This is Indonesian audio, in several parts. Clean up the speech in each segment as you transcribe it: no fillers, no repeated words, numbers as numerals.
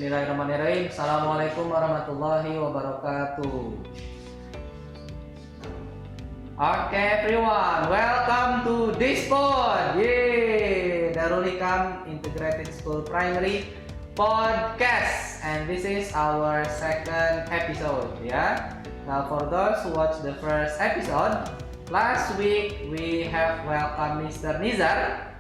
Bismillahirrahmanirrahim. Assalamualaikum warahmatullahi wabarakatuh. Okay, everyone, welcome to this pod. Yay! Darul Hikam Integrated School Primary Podcast, and this is our second episode. Yeah. Now, for those who watched the first episode, last week we have welcomed Mr. Nizar,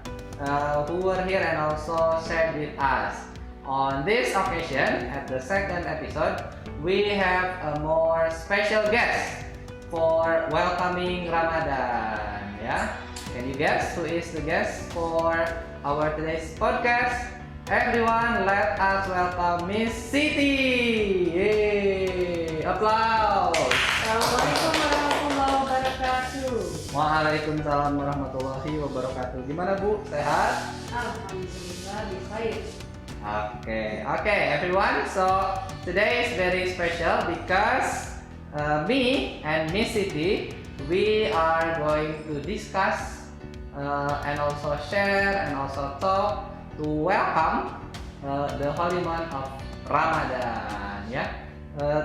who were here and also shared with us. On this occasion, at the second episode, we have a more special guest for welcoming Ramadan. Yeah, can you guess who is the guest for our today's podcast? Everyone, let us welcome Miss Siti. Yay! Applause. Assalamualaikum warahmatullahi wabarakatuh. Waalaikumsalam warahmatullahi wabarakatuh. Gimana Bu? Sehat? Alhamdulillah, baik. Okay, everyone. So today is very special because me and Miss Siti, we are going to discuss and also share and also talk to welcome the holy month of Ramadan. Ya,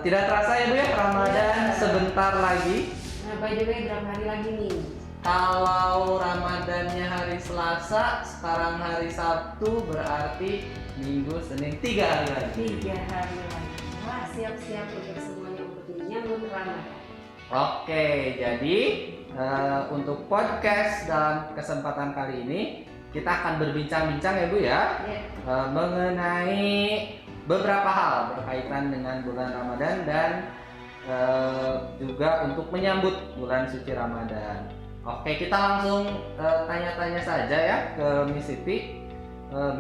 tidak terasa ya Bu ya, Ramadan sebentar lagi. Nah, by the way, berapa hari lagi nih? Kalau Ramadannya hari Selasa, sekarang hari Sabtu, berarti Minggu, Senin, 3 hari lagi. 3 hari lagi. Wah, siap-siap untuk semuanya untuk menyambut Ramadan. Oke, jadi untuk podcast dalam kesempatan kali ini kita akan berbincang-bincang ya Bu ya, mengenai beberapa hal berkaitan dengan bulan Ramadan dan juga untuk menyambut bulan suci Ramadan. Oke, kita langsung tanya-tanya saja ya ke Miss Siti.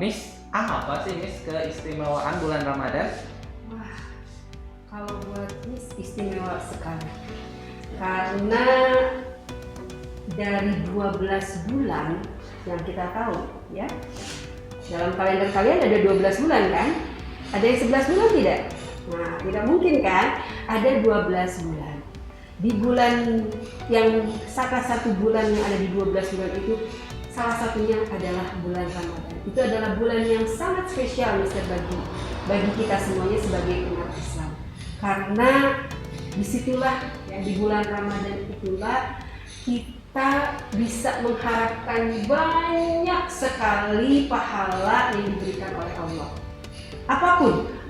Miss, apa sih Miss keistimewaan bulan Ramadan? Wah, kalau buat Miss istimewa sekali. Karena dari 12 bulan yang kita tahu ya. Dalam kalender kalian ada 12 bulan kan? Ada yang 11 bulan tidak? Nah, tidak mungkin kan? Ada 12 bulan. Di bulan yang salah satu bulan yang ada di 12 bulan itu, salah satunya adalah bulan Ramadan. Itu adalah bulan yang sangat spesial bagi kita semuanya sebagai umat Islam. Karena disitulah ya, di bulan Ramadan itulah kita bisa mengharapkan banyak sekali pahala yang diberikan oleh Allah.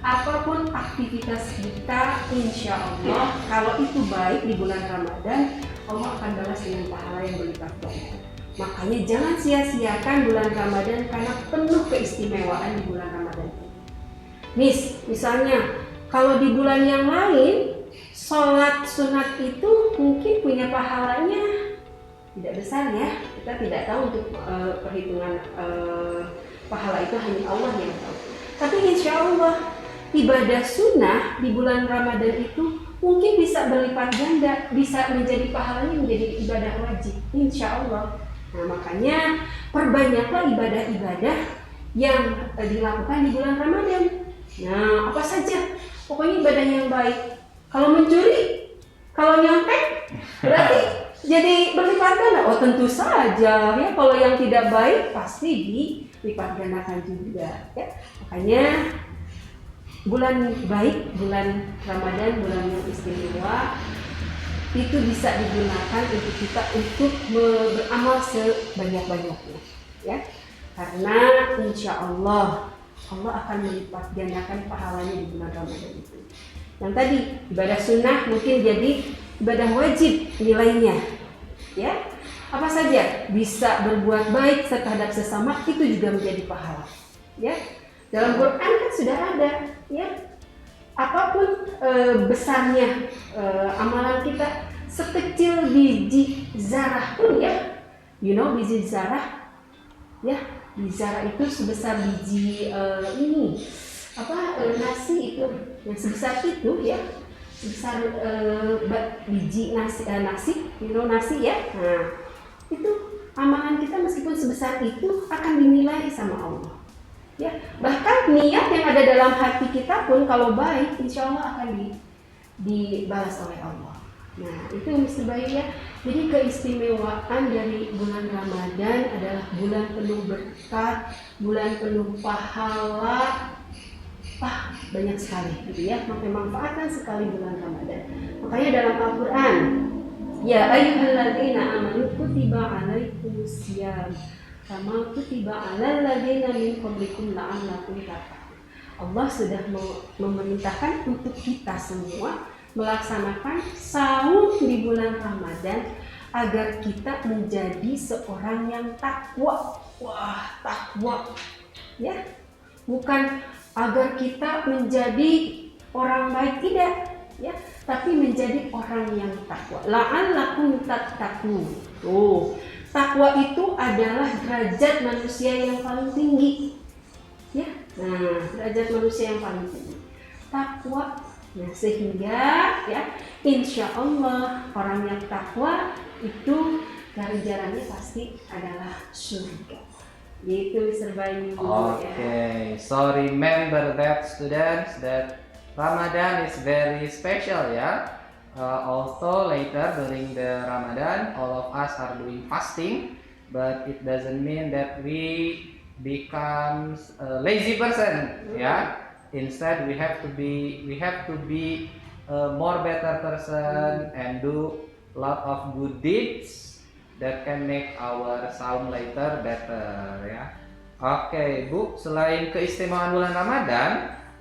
Apapun aktivitas kita, insya Allah kalau itu baik di bulan Ramadan, Allah akan balas dengan pahala yang berlipat ganda. Makanya jangan sia-siakan bulan Ramadan karena penuh keistimewaan di bulan Ramadan. Misalnya kalau di bulan yang lain, sholat sunat itu mungkin punya pahalanya tidak besar ya. Kita tidak tahu untuk perhitungan pahala itu hanya Allah yang tahu. Tapi insya Allah ibadah sunnah di bulan Ramadan itu mungkin bisa berlipat ganda, bisa menjadi pahalanya menjadi ibadah wajib, insya Allah. Nah, makanya perbanyaklah ibadah-ibadah yang dilakukan di bulan Ramadan. Nah, apa saja? Pokoknya ibadah yang baik. Kalau mencuri, kalau nyontek, berarti jadi berlipat ganda. Oh, tentu saja ya. Kalau yang tidak baik pasti dilipat gandakan juga. Ya. Makanya bulan baik, bulan Ramadan, bulan yang istimewa itu bisa digunakan untuk kita untuk beramal sebanyak-banyaknya ya, karena insya Allah akan melipat gandakan pahalanya di bulan Ramadan itu. Yang tadi ibadah sunnah mungkin jadi ibadah wajib nilainya ya, apa saja bisa berbuat baik terhadap sesama itu juga menjadi pahala ya. Dalam Quran kan sudah ada ya, apapun besarnya amalan kita, sekecil biji zarah pun ya, biji zarah ya, biji zarah itu sebesar biji nasi itu, yang sebesar itu ya, sebesar biji nasi nasi ya. Nah itu amalan kita meskipun sebesar itu akan dinilai sama Allah. Ya, bahkan niat yang ada dalam hati kita pun kalau baik, insya Allah akan dibalas oleh Allah. Nah, itu Mr. Bayu ya. Jadi keistimewaan dari bulan Ramadan adalah bulan penuh berkat, bulan penuh pahala, banyak sekali gitu ya. Memanfaatkan sekali bulan Ramadan. Makanya dalam Al-Qur'an, ya ayyuhalladzina amanu kutiba alaikumusiyam kama kutiba alal ladzina min qablikum la'allakum tattaqun. Allah sudah memerintahkan untuk kita semua melaksanakan saum di bulan Ramadan agar kita menjadi seorang yang takwa. Wah, takwa. Ya. Bukan agar kita menjadi orang baik, tidak, ya, tapi menjadi orang yang takwa. La'allakum tattaqun. Takwa itu adalah derajat manusia yang paling tinggi. Ya. Nah, derajat manusia yang paling tinggi. Takwa. Nah, sehingga ya, insya Allah orang yang takwa itu ganjarannya pasti adalah surga. Gitu Mr. Bayu. Okay, so remember that students that Ramadan is very special ya. Also later during the Ramadan all of us are doing fasting, but it doesn't mean that we become a lazy person ya. Instead we have to be a more better person and do lot of good deeds that can make our saum later better ya. Oke, Bu, selain keistimewaan bulan Ramadan,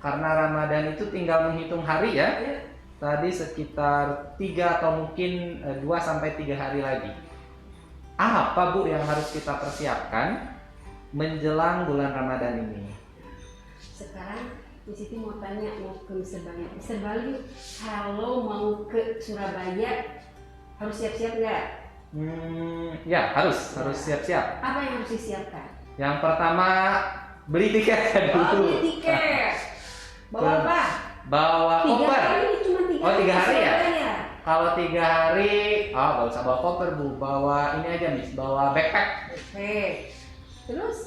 karena Ramadan itu tinggal menghitung hari ya. Tadi sekitar 3 atau mungkin 2 sampai 3 hari lagi. Apa Bu yang harus kita persiapkan menjelang bulan Ramadan ini? Sekarang di sini mau tanya ke Mr. Bayu. Mr. Bayu, kalau mau ke Surabaya harus siap-siap nggak? Ya harus siap-siap. Apa yang harus disiapkan? Yang pertama beli tiket dulu. Beli tiket. Bawa apa? Bawa 3 koper. hari ini cuma 3 Oh, 3 hari ya? Surabaya. Kalau 3 hari, nggak usah bawa koper Bu, bawa ini aja Miss, bawa backpack. Oke. Terus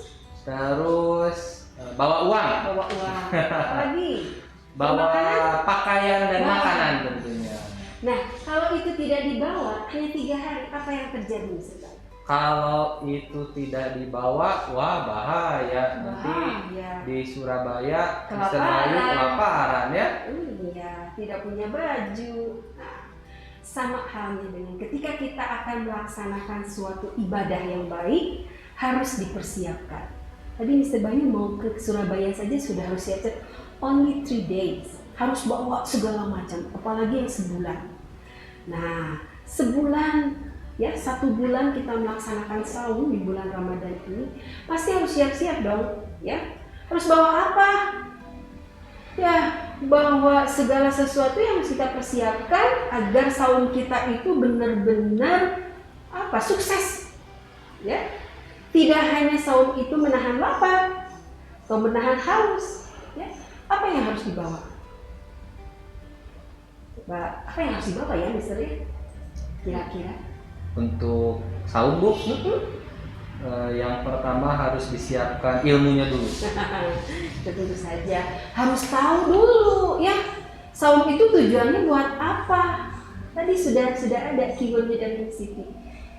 bawa uang. Bawa uang. Apa lagi? Bawa Makanan? pakaian dan makanan tentunya. Nah, kalau itu tidak dibawa, hanya 3 hari, apa yang terjadi Mr. Bayu? Kalau itu tidak dibawa, wah bahaya. Nanti di Surabaya Mr. Bayu kelaparan ya. Iya, tidak punya baju. Nah, sama halnya dengan ketika kita akan melaksanakan suatu ibadah yang baik, harus dipersiapkan. Tadi Mr. Bayu mau ke Surabaya saja sudah harus siap. Only 3 days. Harus bawa segala macam, apalagi yang sebulan. Nah, sebulan ya, 1 bulan kita melaksanakan saum di bulan Ramadan ini, pasti harus siap-siap dong, ya. Harus bawa apa? Ya, bawa segala sesuatu yang harus kita persiapkan agar saum kita itu benar-benar sukses. Ya. Tidak hanya saum itu menahan lapar atau menahan haus, ya. Apa yang harus dibawa? Apa yang harus dibawa ya, misalnya? Kira-kira? Untuk saum Bu, yang pertama harus disiapkan ilmunya dulu. Tentu saja harus tahu dulu ya, saum itu tujuannya buat apa. Tadi sudah ada keywordnya dari Siti.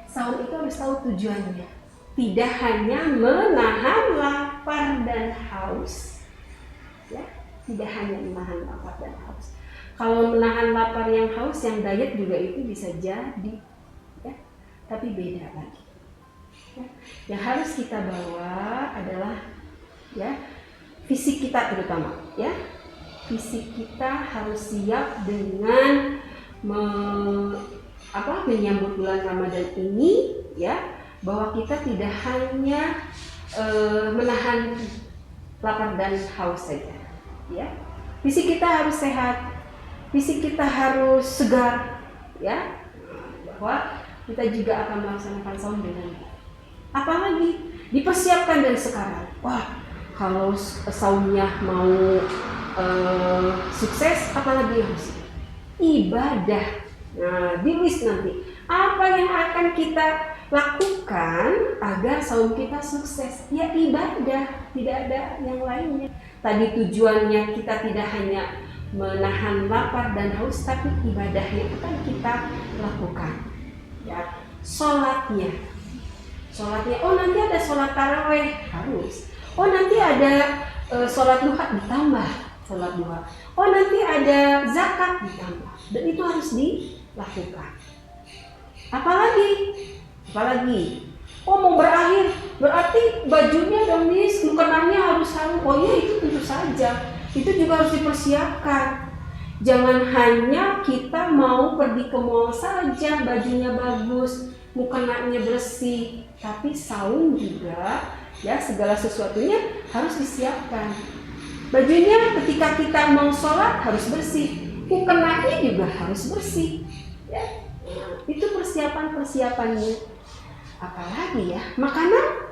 Saum itu harus tahu tujuannya, tidak hanya menahan lapar dan haus ya, tidak hanya menahan lapar dan haus. Kalau menahan lapar yang haus, yang diet juga itu bisa jadi ya, tapi beda lagi ya. Yang harus kita bawa adalah ya, fisik kita terutama ya. Fisik kita harus siap dengan menyambut bulan Ramadan ini ya, bahwa kita tidak hanya menahan lapar dan haus saja ya. Fisik kita harus sehat, fisik kita harus segar ya, bahwa kita juga akan melaksanakan saum dengan apalagi dipersiapkan dari sekarang. Wah, kalau saumnya mau sukses, apalagi harus ibadah. Nah, di list nanti apa yang akan kita lakukan agar saum kita sukses? Ya ibadah, tidak ada yang lainnya. Tadi tujuannya kita tidak hanya menahan lapar dan haus, tapi ibadahnya akan kita lakukan. Ya, sholatnya. Oh nanti ada sholat taraweh, harus. Oh nanti ada sholat duha, ditambah sholat duha. Oh nanti ada zakat ditambah, dan itu harus dilakukan. Apalagi, oh mau berakhir, berarti bajunya dong Miss, mukenanya harus sarung. Oh iya itu tentu saja, itu juga harus dipersiapkan. Jangan hanya kita mau pergi ke mall saja, bajunya bagus, mukenanya bersih, tapi saum juga, ya segala sesuatunya harus disiapkan. Bajunya ketika kita mau sholat harus bersih, mukenanya juga harus bersih, ya. Nah, itu persiapannya. Apalagi ya, makanan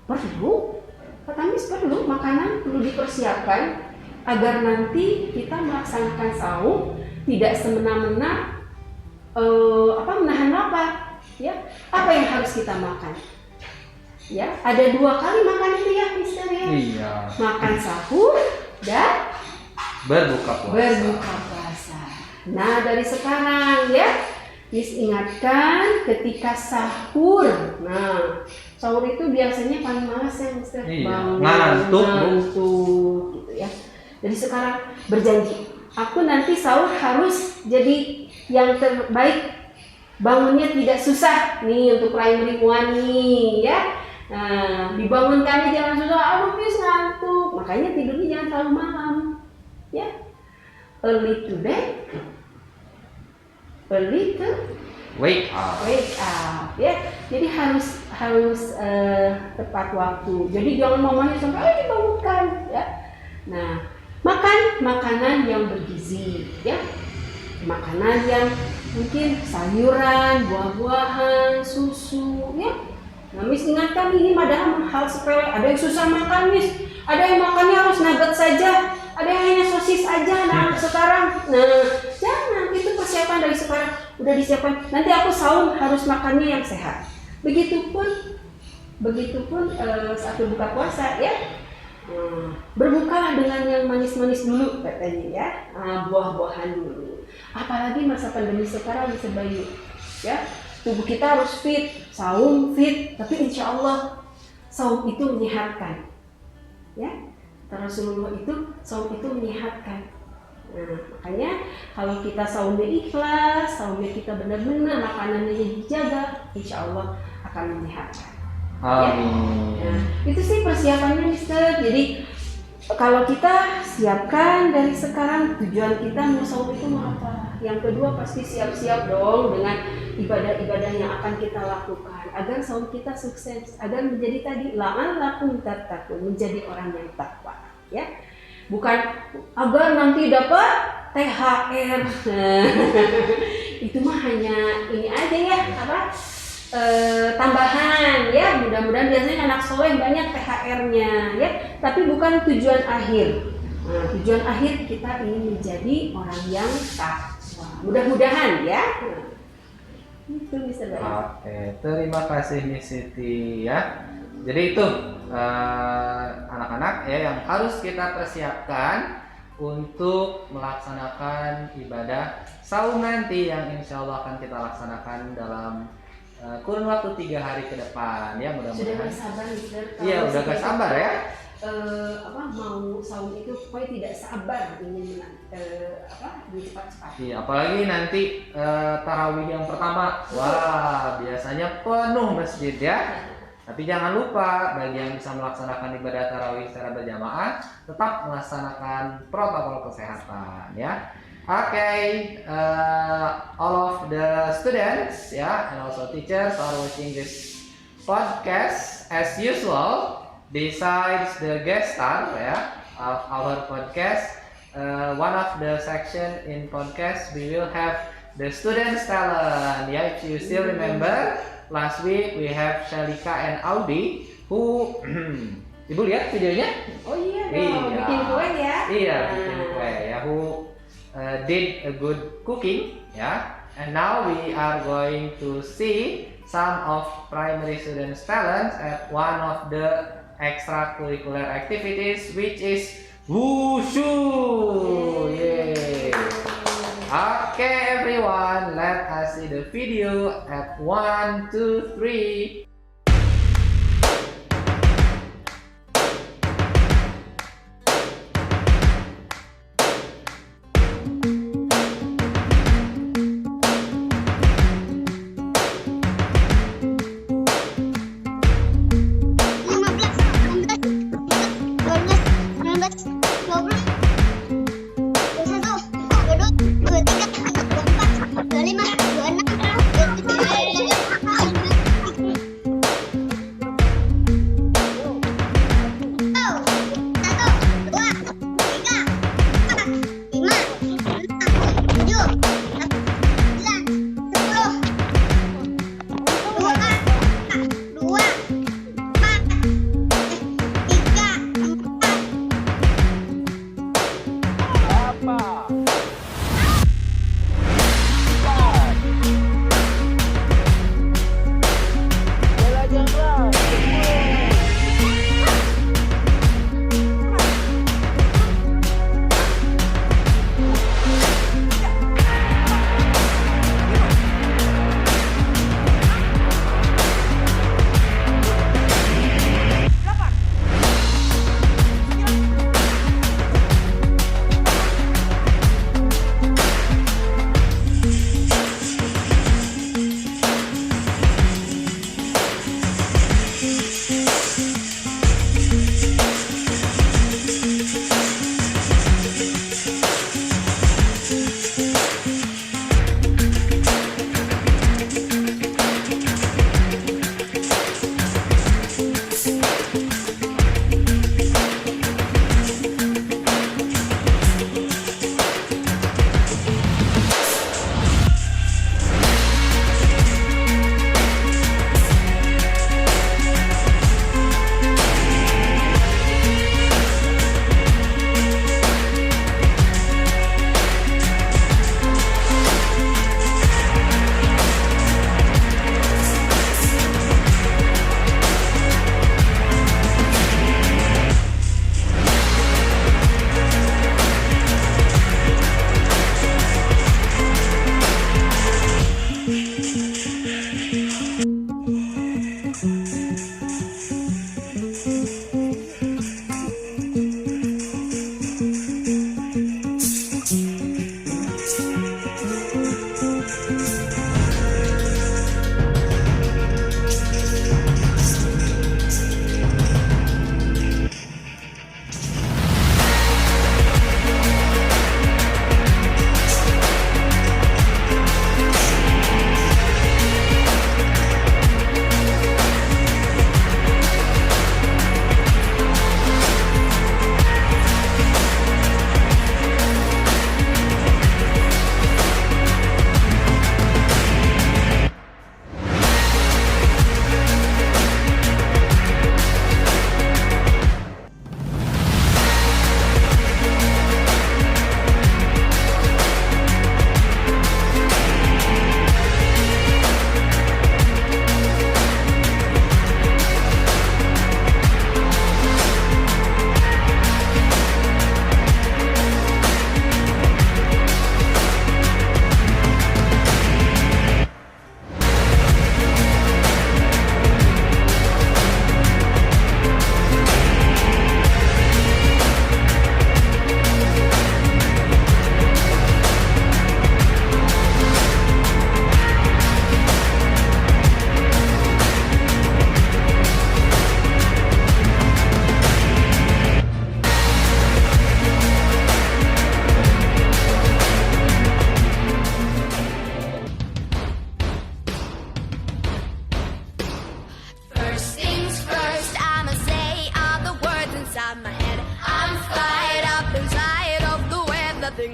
perlu, Kata Miss perlu, makanan perlu dipersiapkan agar nanti kita melaksanakan saum tidak semena-mena menahan lapar, ya. Apa yang harus kita makan? Ya, ada 2 kali makan itu ya, Mister ya. Iya. Makan sahur dan Berbuka puasa. Nah, dari sekarang ya, Miss ingatkan ketika sahur. Nah, sahur itu biasanya paling malas ya, Mister. Iya. Ngantuk gitu ya. Jadi sekarang berjanji, aku nanti sahur harus jadi yang terbaik. Bangunnya tidak susah nih untuk primary one nih ya. Nah, dibangunkannya jangan susah, aduh Miss ngantuk. Makanya tidurnya jangan terlalu malam. Ya. Early to bed, early to wake up. Ya. Jadi harus tepat waktu. Jadi jangan mamanya sampai dibangunkan ya. Nah, makan makanan yang bergizi ya. Makanan yang mungkin sayuran, buah-buahan, susu ya. Nah, Miss ingatkan ini padahal hal sepele. Ada yang susah makan, Miss. Ada yang makannya harus nugget saja. Ada yang hanya sosis aja nah sekarang. Nah, jangan, itu persiapan dari sekarang udah disiapkan. Nanti aku saum harus makannya yang sehat. Begitupun saat berbuka puasa ya. Berbukalah dengan yang manis-manis dulu katanya ya. Buah-buahan dulu. Apalagi masa pandemi sekarang bisa bayu ya. Tubuh kita harus fit, saum fit, tapi insya Allah saum itu menyehatkan ya. Rasulullah itu saum itu menyehatkan. Nah, makanya kalau kita saumnya ikhlas, saumnya kita benar-benar makanannya dijaga, insya Allah akan menyehatkan. Amin. Ya. Nah, itu sih persiapannya, Mister. Jadi kalau kita siapkan dari sekarang, tujuan kita mau saum itu mau apa? Yang kedua pasti siap-siap dong dengan ibadah-ibadah yang akan kita lakukan agar saum kita sukses, agar menjadi tadi la'allakum tattaqun, menjadi orang yang takwa, ya. Bukan agar nanti dapat THR. Itu mah hanya ini aja ya, tambahan ya. Mudah-mudahan biasanya anak soleh banyak THR-nya ya, tapi bukan tujuan akhir. Nah, tujuan akhir kita ingin menjadi orang yang takwa. Mudah-mudahan ya. Itu bisa banget. Oke, terima kasih Miss Siti ya. Jadi itu anak-anak ya yang harus kita persiapkan untuk melaksanakan ibadah saum nanti yang insya Allah akan kita laksanakan dalam kurun waktu 3 hari ke depan ya, mudah-mudahan. Sudah gak sabar Mister. Iya, udah gak sabar ya. Mau saum itu pokoknya tidak sabar ingin cepat-cepat. Iya, apalagi nanti tarawih yang pertama, wah biasanya penuh masjid ya. Tapi jangan lupa bagi yang bisa melaksanakan ibadah tarawih secara berjamaah tetap melaksanakan protokol kesehatan ya. Okay, all of the students and also teachers are watching this podcast as usual. Besides the guest star of our podcast, one of the section in podcast we will have the students talent. If you still remember, last week we have Shalika and Audi who Ibu lihat videonya? Oh iya dong, bikin kue ya? Iya, bikin kue ya. Who did a good cooking and now we are going to see some of primary students talents at one of the extracurricular activities which is wushu. Yay! Okay everyone, let us see the video at 1, 2, 3.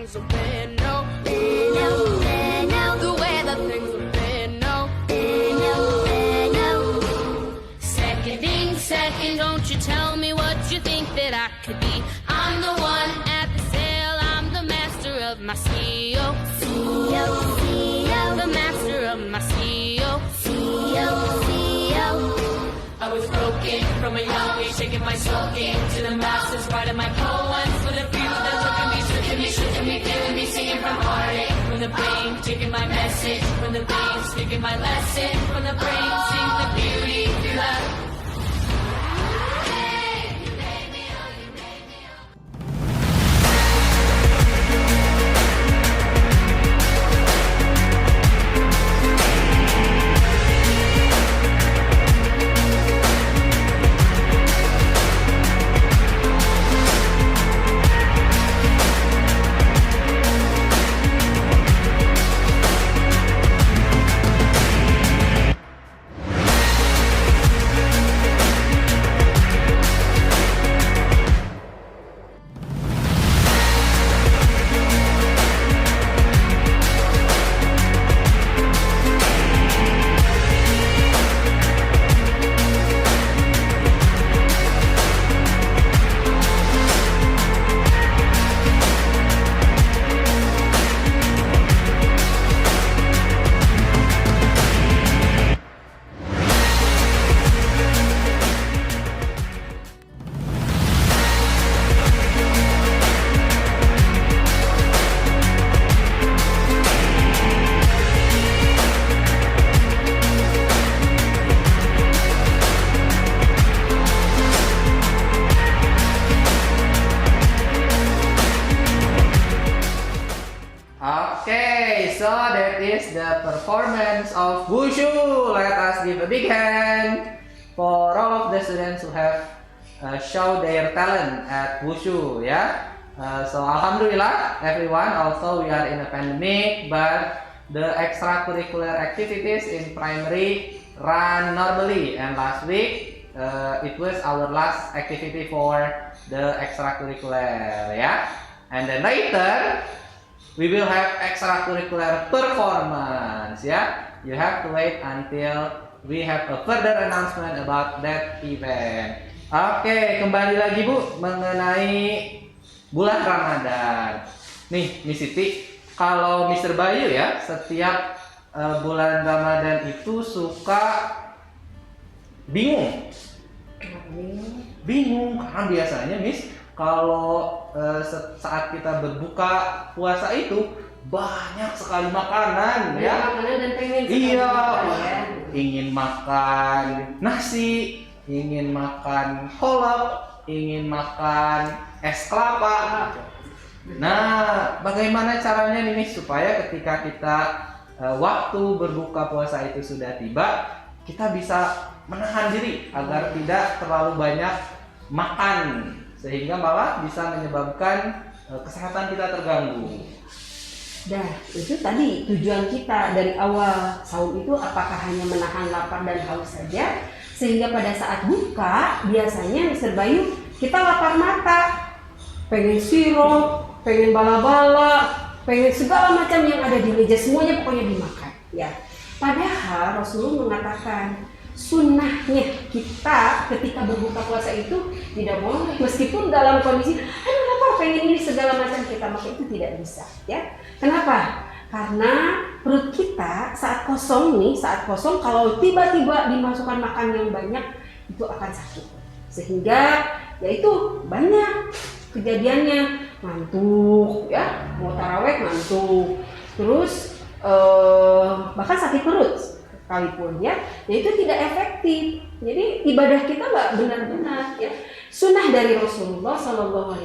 things have been. No, the way that things have been. No, second thing, second, don't you tell me what you think that I could be. I'm the one at the sail, I'm the master of my CEO. The master of my CEO. I was broken from a young age, taking my soul into the masses, writing my poems for the people that look at me, shook me, feeling me, singing from heartache, from the brain, taking my message, from the vein, speaking my lesson, from the brain, sing the beauty through love. Okay, so that is the performance of Wushu. Let us give a big hand for all of the students who have show their talent at Wushu. Yeah. So Alhamdulillah, everyone. Also, we are in a pandemic, but the extracurricular activities in primary run normally. And last week, it was our last activity for the extracurricular. Yeah. And then later, we will have extracurricular performance. Yeah, you have to wait until we have a further announcement about that event. Oke, kembali lagi Bu mengenai bulan Ramadan. Nih, Miss Siti, kalau Mr. Bayu ya, setiap bulan Ramadan itu suka bingung. Bingung karena biasanya Miss, kalau saat kita berbuka puasa itu banyak sekali makanan ya. Makanan dan pengen Iya, makan, ya. Ingin makan nasi, ingin makan kolak, ingin makan es kelapa. Nah, bagaimana caranya nih Miss, supaya ketika kita waktu berbuka puasa itu sudah tiba, kita bisa menahan diri agar tidak terlalu banyak makan, sehingga malah bisa menyebabkan kesehatan kita terganggu. Dah, itu tadi tujuan kita dari awal sahur itu apakah hanya menahan lapar dan haus saja, sehingga pada saat buka biasanya Mr. Bayu kita lapar mata, pengen sirup, pengen bala-bala, pengen segala macam yang ada di meja, semuanya pokoknya dimakan. Ya, padahal Rasulullah mengatakan sunnahnya kita ketika berbuka puasa itu tidak boleh, meskipun dalam kondisi aduh lapar pengen ini segala macam kita makan, itu tidak bisa ya. Kenapa? Karena perut kita saat kosong nih, saat kosong kalau tiba-tiba dimasukkan makan yang banyak itu akan sakit, sehingga ya itu banyak kejadiannya, ngantuk ya, mau taraweh ngantuk, terus bahkan sakit perut sekalipun ya, itu tidak efektif. Jadi ibadah kita nggak benar-benar ya. Sunnah dari Rasulullah SAW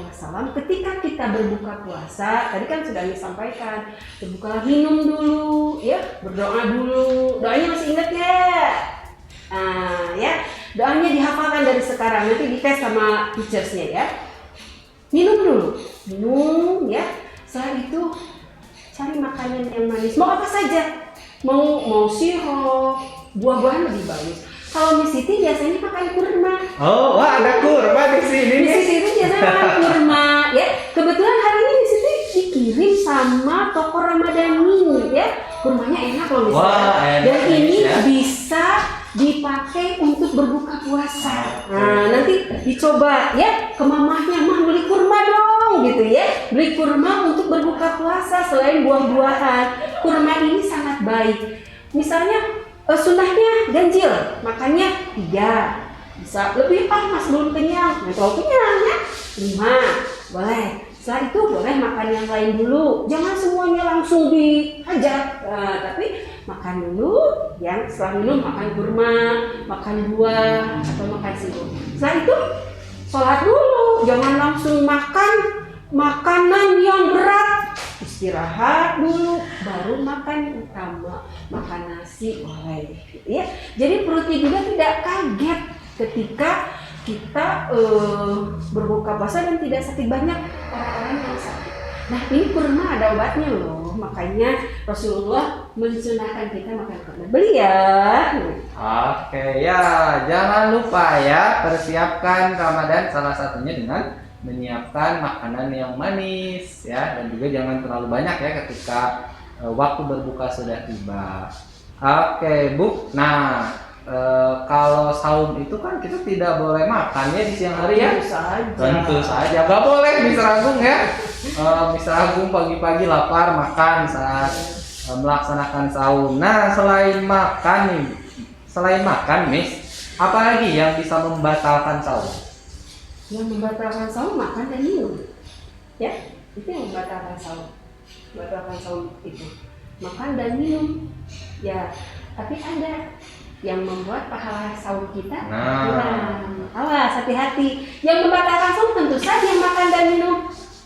ketika kita berbuka puasa, tadi kan sudah disampaikan, berbuka minum dulu ya, berdoa dulu. Doanya masih ingat ya? Nah, ya, doanya dihafalkan dari sekarang, nanti dites sama teachersnya ya. Minum dulu, minum ya. Setelah itu cari makanan yang manis, mau apa saja. Mau sirup, buah-buahan lebih bagus. Kalau Miss Siti biasanya makan kurma. Oh, wah ada kurma di sini. Miss Siti biasanya makan kurma, ya. Kebetulan hari ini Miss Siti dikirim Nah, nanti dicoba ya ke mamahnya, mah beli kurma dong gitu ya. Beli kurma untuk berbuka puasa selain buah-buahan. Kurma ini sangat baik. Misalnya sunnahnya ganjil, makannya 3. Bisa lebih mas belum kenyang. Nah, kalau kenyang ya 5. Boleh. Setelah itu boleh makan yang lain dulu. Jangan semuanya langsung dihajar. Tapi makan dulu, yang setelah minum makan kurma, makan buah, atau makan sirup. Setelah itu sholat dulu, jangan langsung makan makanan yang berat. Istirahat dulu, baru makan utama, makan nasi boleh, gitu ya. Jadi perutnya juga tidak kaget ketika kita berbuka puasa dan tidak sakit. Banyak orang-orang yang sakit. Nah, ini kurma ada obatnya loh, makanya Rasulullah mensunahkan kita makan kurma. Beli ya. Oke, ya jangan lupa ya persiapkan Ramadan salah satunya dengan menyiapkan makanan yang manis ya, dan juga jangan terlalu banyak ya ketika waktu berbuka sudah tiba. Oke, Bu. Nah, kalau saum itu kan kita tidak boleh makan ya di siang hari ya. Tentu saja. Gak boleh Mister Agung ya. Mister Agung pagi-pagi lapar makan saat melaksanakan saum. Nah, selain makan Miss, apalagi yang bisa membatalkan saum? Yang membatalkan saum makan dan minum. Ya, itu yang membatalkan saum. Membatalkan saum itu makan dan minum. Ya, tapi ada yang membuat pahala saum kita kurang. Awas, hati-hati. Yang membatalkan saum tentu saja makan dan minum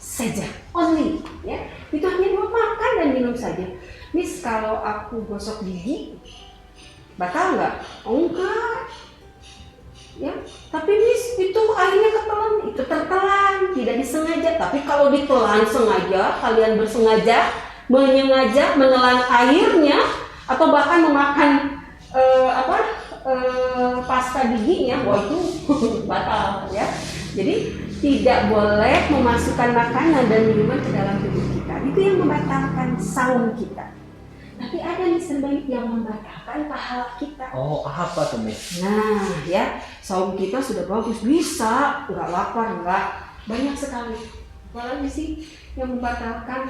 saja, only ya. Itu hanya buat makan dan minum saja. Miss, kalau aku gosok gigi batal nggak? Oh enggak ya, tapi Miss itu airnya ketelan, itu tertelan, tidak disengaja. Tapi kalau ditelan sengaja, kalian bersengaja menyengaja menelan airnya atau bahkan memakan pasta giginya, wah itu batal ya. Jadi tidak boleh memasukkan makanan dan minuman ke dalam tubuh kita. Itu yang membatalkan saum kita. Tapi ada nih sebaik yang membatalkan pahala kita. Oh, apa tuh Miss? Nah ya, saum kita sudah bagus, bisa nggak lapar, nggak banyak sekali. Apalagi sih yang membatalkan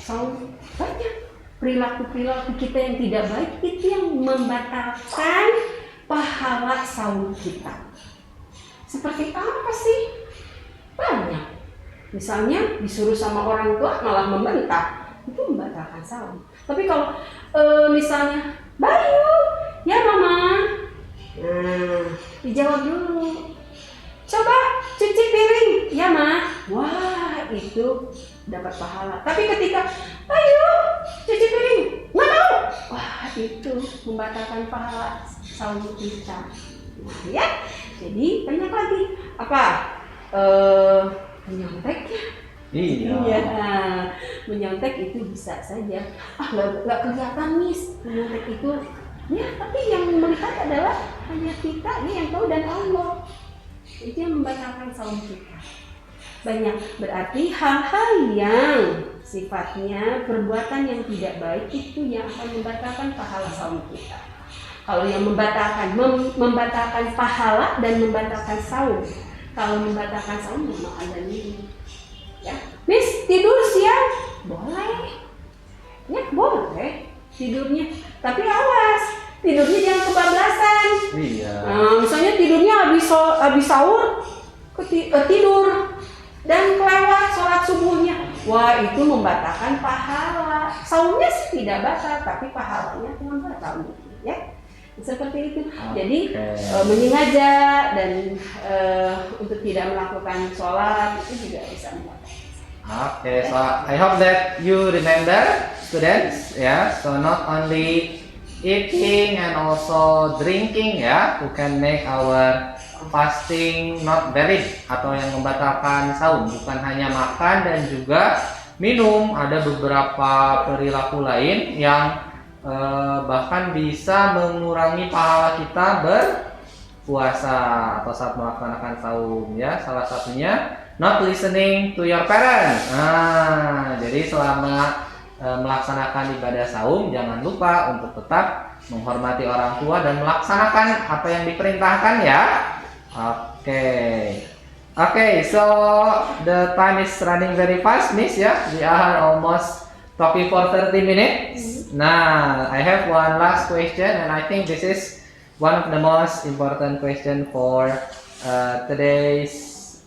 saum? Banyak. Perilaku-perilaku kita yang tidak baik itu yang membatalkan pahala saum kita. Seperti apa sih? Banyak. Misalnya disuruh sama orang tua malah membentak, itu membatalkan saum. Tapi kalau misalnya Bayu, ya mama, nah dijawab dulu. Coba cuci piring, ya ma. Wah itu dapat pahala. Tapi ketika ayo cuci piring, nggak mau. Wah itu membatalkan pahala saum kita. Nah ya, jadi banyak lagi apa menyonteknya. Iya, menyontek itu bisa saja. Nggak kelihatan Miss menyontek itu. Ya, tapi yang melihat adalah hanya kita, ini yang tahu dan Allah. Itu yang membatalkan saum kita. Banyak, berarti hal-hal yang sifatnya perbuatan yang tidak baik itu yang akan membatalkan pahala saum kita. Kalau yang membatalkan pahala dan membatalkan saum. Kalau membatalkan saum memang ada nih. Ya, Miss tidur siang boleh. Ya boleh tidurnya, tapi awas tidurnya jangan kebablasan. Iya. Misalnya tidurnya habis sahur tidur dan kelewat sholat subuhnya, wah itu membatalkan pahala. Saumnya sih tidak batal, tapi pahalanya cuma batal, ya. Seperti itu. Jadi menyengaja dan untuk tidak melakukan sholat itu juga bisa membatalkan. Okay, so I hope that you remember, students, yeah. So not only eating and also drinking, ya, who can make our fasting not valid atau yang membatalkan saum. Bukan hanya makan dan juga minum, ada beberapa perilaku lain yang bahkan bisa mengurangi pahala kita berpuasa atau saat melaksanakan saum, ya. Salah satunya not listening to your parents. Jadi selama melaksanakan ibadah saum jangan lupa untuk tetap menghormati orang tua dan melaksanakan apa yang diperintahkan, ya. Okay. Okay, so the time is running very fast, Miss. Yeah, we are almost talking for 30 minutes. Now, I have one last question, and I think this is one of the most important question for today's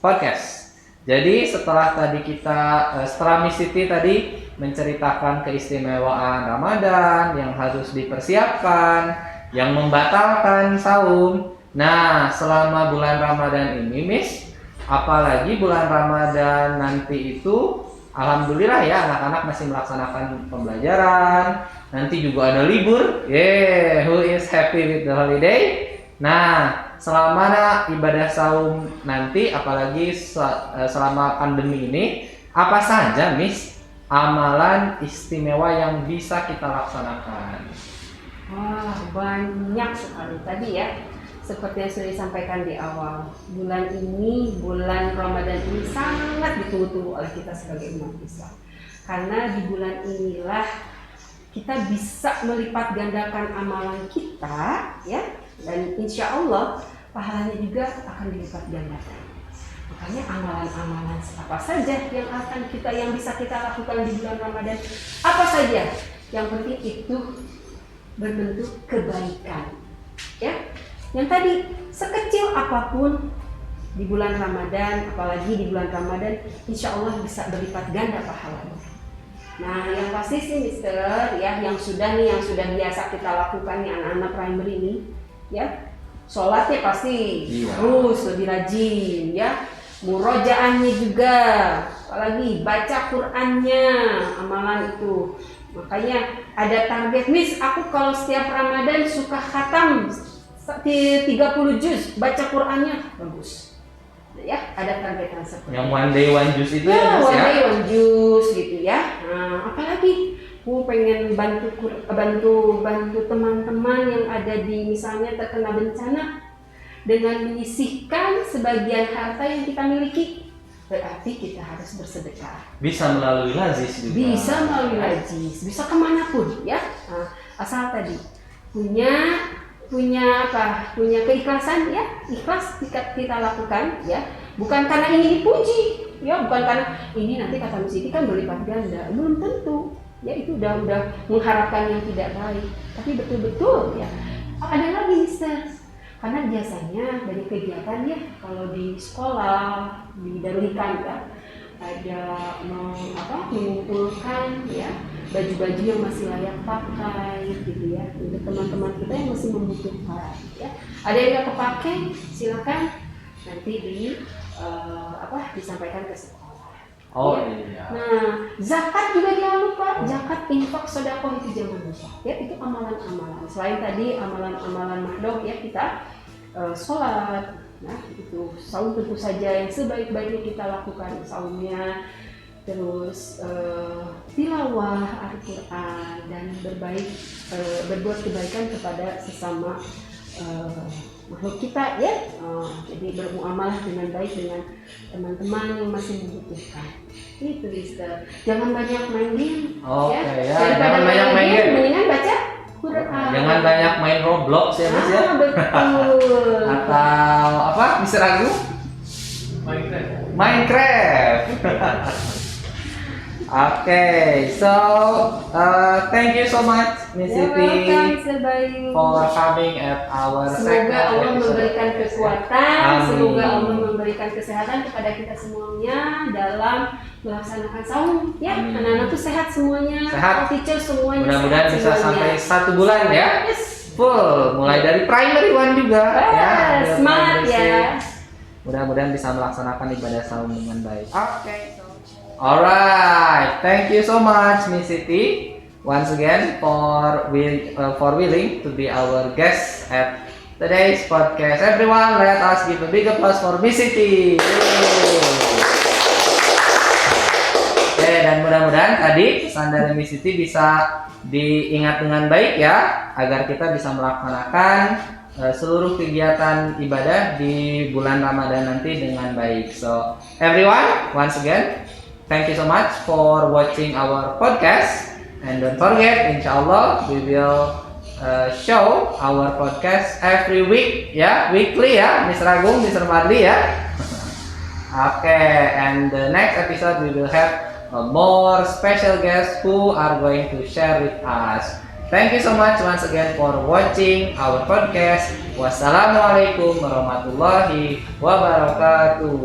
podcast. Jadi setelah tadi setelah Miss Siti tadi menceritakan keistimewaan Ramadan yang harus dipersiapkan, yang membatalkan saum. Nah, selama bulan Ramadan ini, Miss, apalagi bulan Ramadan nanti itu, alhamdulillah ya, anak-anak masih melaksanakan pembelajaran. Nanti juga ada libur. Yeah, who is happy with the holiday? Nah, selama ibadah saum nanti, apalagi selama pandemi ini, apa saja, Miss, amalan istimewa yang bisa kita laksanakan? Wah, banyak sekali tadi ya. Seperti yang sudah disampaikan di awal, bulan Ramadan ini sangat ditunggu-tunggu oleh kita sebagai umat Islam. Karena di bulan inilah kita bisa melipat gandakan amalan kita, ya, dan insya Allah pahalanya juga akan dilipat gandakan. Makanya amalan-amalan apa saja yang bisa kita lakukan di bulan Ramadan, apa saja, yang penting itu berbentuk kebaikan, ya. Yang tadi, sekecil apapun di bulan Ramadan, apalagi di bulan Ramadan, insya Allah bisa berlipat ganda pahalanya. Nah, yang pasti sih, Mister, ya, yang sudah biasa kita lakukan nih anak-anak primary ini, ya, sholatnya pasti terus lebih rajin, ya, murojaahnya juga, apalagi baca Qurannya, amalan itu. Makanya ada target, Miss, aku kalau setiap Ramadan suka khatam 30 juz, baca Qurannya, bagus. Ya, ada targetan seperti yang one day one juz itu ya, Miss, one day one juz gitu ya. Nah, apalagi pengen bantu teman-teman yang ada di misalnya terkena bencana dengan menyisihkan sebagian harta yang kita miliki. Berarti kita harus bersedekah. Bisa melalui lazis juga. Bisa melalui lazis, bisa kemanapun ya. Nah, asal tadi punya keikhlasan, ya, ikhlas kita lakukan, ya, bukan karena ingin dipuji, ya, bukan karena ini nanti kata Miss Siti kan berlipat ganda, belum tentu, ya, itu udah mengharapkan yang tidak baik, tapi betul-betul, ya, ada lagi, Mister, karena biasanya dari kegiatan, ya, kalau di sekolah di Darul Hikam, ya, ada mengumpulkan, ya, baju-baju yang masih layak pakai gitu ya, untuk teman-teman kita yang masih membutuhkan, ya. Ada yang nggak kepakai, silakan nanti disampaikan ke sekolah. Oh ya. iya. Nah, zakat juga jangan lupa, zakat, infak, sedekah itu jangan lupa. Ya, itu amalan-amalan. Selain tadi amalan-amalan mahdoh, ya, kita sholat. Nah, itu saum tentu saja yang sebaik-baiknya kita lakukan saumnya, terus tilawah Al-Quran dan berbuat kebaikan kepada sesama makhluk kita, ya. Jadi bermuamalah dengan baik dengan teman-teman yang masih membutuhkan. Itu, Mister. Jangan banyak main game, ya. Daripada jangan banyak main game, mendingan baca Quran. Jangan banyak main Roblox ya, Mas, ya. Betul. Atau apa? Mister Agung? Minecraft. Okay, so thank you so much, Miss Siti, for coming at our Semoga Allah memberikan kekuatan, semoga Allah Amin. memberikan kesehatan kepada kita semuanya dalam melaksanakan saum, ya. Anak-anak tuh sehat semuanya, Sehat. teacher semuanya. Mudah-mudahan sehat bisa semuanya. sampai 1 bulan ya. Yes. Full, mulai dari primary one juga ya. ada Semangat primary ya. six. Mudah-mudahan bisa melaksanakan ibadah saum dengan baik. Okay. Alright, thank you so much, Miss Siti, once again for willing to be our guest at today's podcast. Everyone, let us give a big applause for Miss Siti. Oke, dan mudah-mudahan tadi pesan dari Miss Siti bisa diingat dengan baik ya, agar kita bisa melaksanakan seluruh kegiatan ibadah di bulan Ramadan nanti dengan baik. So, everyone, once again, thank you so much for watching our podcast, and don't forget, inshallah we will show our podcast every week, ya, weekly ya, Mr. Agung, Mr. Marli ya. Okay, and the next episode we will have more special guests who are going to share with us. Thank you so much once again for watching our podcast. Wassalamualaikum warahmatullahi wabarakatuh.